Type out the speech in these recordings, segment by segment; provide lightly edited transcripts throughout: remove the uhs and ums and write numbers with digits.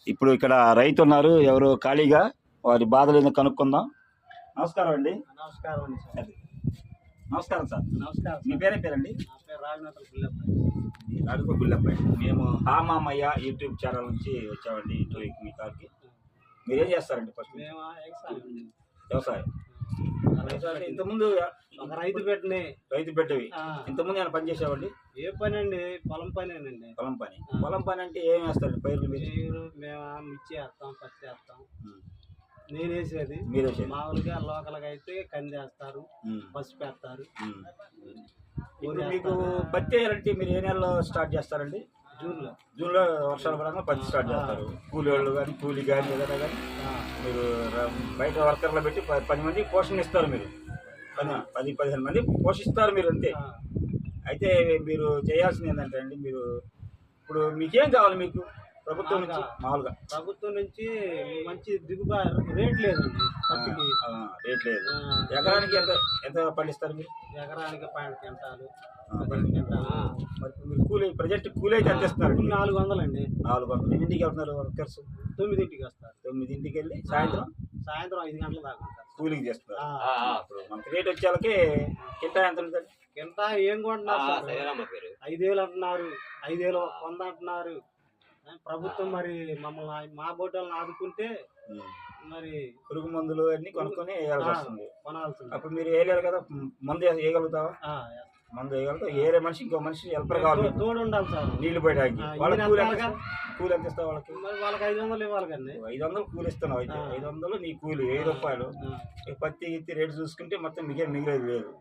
ఇప్పుడు ఇక్కడ రైతు ఉన్నారు, ఎవరు ఖాళీగా వారి బాధలు ఏదో కనుక్కుందాం. నమస్కారం అండి. నమస్కారం అండి సార్. నమస్కారం సార్. నమస్కారం. మీ పేరేంటి? నా పేరు రాజనాథం గుల్లప్ప. అడుగు గుల్లప్ప. మేము హామామయ్య యూట్యూబ్ ఛానల్ నుంచి వచ్చామండి ఇటు మీ కార్కి. మీరేం చేస్తారండి? ఫస్ట్ మేము వ్యవసాయం. ఇంతకుముందు ఒక రైతు పెట్టేవి ఇంతకుముందు ఏమైనా పని చేసావండి? ఏ పని అండి? పొలం పనేనండి. పొలం పని అంటే ఏం వేస్తారండి? పైర్లు మేము మిర్చి వేస్తాం, పత్తి వేస్తాం. నేను వేసేది మామూలుగా లోకల్గా అయితే కంది వేస్తారు, పసుపు వేస్తారు. మీకు పత్తి వేయాలంటే మీరు ఏ నెలలో స్టార్ట్ చేస్తారండి? జూన్లో వర్షాలు పడంగా పత్తి స్టార్ట్ చేస్తారు. కూలి వాళ్ళు కానీ కూలి కానీ ఏదైనా కానీ మీరు బయట వర్కర్లో పెట్టి 10 మంది పోషణ ఇస్తారు. మీరు 10-15 మంది పోషిస్తారు మీరు అంతే. అయితే మీరు చేయాల్సింది ఏంటంటే అండి, మీరు ఇప్పుడు మీకేం కావాలి? మీకు ప్రభుత్వం నుంచి మామూలుగా ప్రభుత్వం నుంచి మంచి దిగుబడి రేట్ లేదండి. రేట్ లేదు. ఎకరానికి ఎంత పండిస్తారు మీరు? ఎకరానికి 12 క్వింటాలు. మరి మీరు కూలి ప్రజెంట్ కూలి అయితే ఎంత ఇస్తున్నారు? 400 అండి. 400. ఎన్నింటికి వెళ్తున్నారు వర్కర్స్? 9ంటికి వస్తారు. 9ంటికి వెళ్ళి సాయంత్రం 5 గంటల దాకా కూలింగ్ చేస్తున్నారు. ఇప్పుడు మనకి రేట్ వచ్చేళ్ళకి కింటా ఎంత ఉంటుందండి? కింటా ఏం కొంటున్నారు? 5,000 అంటున్నారు, 5,100 అంటున్నారు. ప్రభుత్వం మరి మమ్మల్ని మా బోటలను ఆదుకుంటే మరి పురుగు మందులు అన్ని కొనుక్కొని వేయాల్సి వస్తుంది. అప్పుడు మీరు వేయలేరు కదా, మందు వేయగలుగుతావా? మందు వేయగలుగుతావు. వేరే మనిషి ఇంకో మనిషి హెల్పర్ కావాలి, తోడు ఉండాలి సార్. నీళ్లు పోయడానికి. వాళ్ళకి కూలి ఎంత ఇస్తావు? వాళ్ళకి 500 ఇవ్వాలి కదండి. 500 కూలి ఇస్తున్నావు. అయితే 500 నీ కూలి 1000 రూపాయలు. పత్తి గిత్తి రేటు చూసుకుంటే మొత్తం మిగిలేదు లేదు.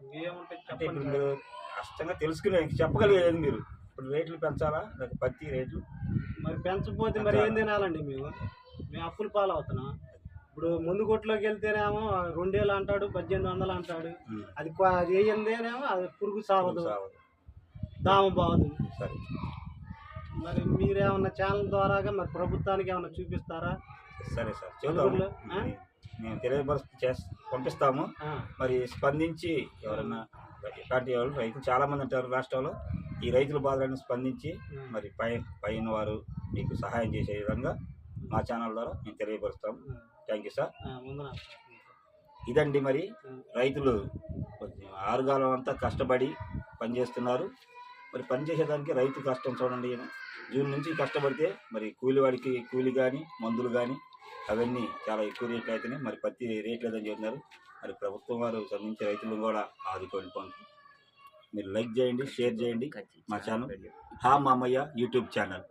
అంటే ఇప్పుడు మీరు కష్టంగా తెలుసుకునే చెప్పగలిగేది మీరు. ఇప్పుడు రేట్లు పెంచాలా లేక పత్తి రేట్లు? మరి పెంచకపోతే మరి ఏం తినాలండి? మేము అప్పులు పాలు అవుతున్నాం. ఇప్పుడు ముందు కొట్లోకి వెళ్తేనేమో 2,000 అంటాడు, 1800 అంటాడు. అది వేయందేనేమో అది పురుగు సావదు, దామ బావదు. సరే, మరి మీరేమన్నా ఛానల్ ద్వారాగా మరి ప్రభుత్వానికి ఏమన్నా చూపిస్తారా? సరే సార్, చూద్దాము. మేము తెలియపరుస్తూ పంపిస్తాము. మరి స్పందించి ఎవరన్నా ఇలాంటి వాళ్ళు రైతులు చాలామంది ఉంటారు రాష్ట్రంలో. ఈ రైతుల బాధలను స్పందించి మరి పైన వారు మీకు సహాయం చేసే విధంగా మా ఛానల్ ద్వారా మేము తెలియపరుస్తాము. Thank you sir. ఇదండి మరి రైతులు ఆరుగాలం అంతా కష్టపడి పనిచేస్తున్నారు. మరి పనిచేసేదానికి రైతు కష్టం చూడండి. జూన్ నుంచి కష్టపడితే మరి కూలివాడికి కూలి కానీ మందులు కానీ అవన్నీ చాలా ఎక్కువ రేట్లు అయితేనే మరి పత్తి రేట్ లేదని చెప్తున్నారు. మరి ప్రభుత్వం వారు సంబంధించి రైతులను కూడా ఆదుకోండి. మీరు లైక్ చేయండి, షేర్ చేయండి మా ఛానల్ హామామయ్య యూట్యూబ్ ఛానల్.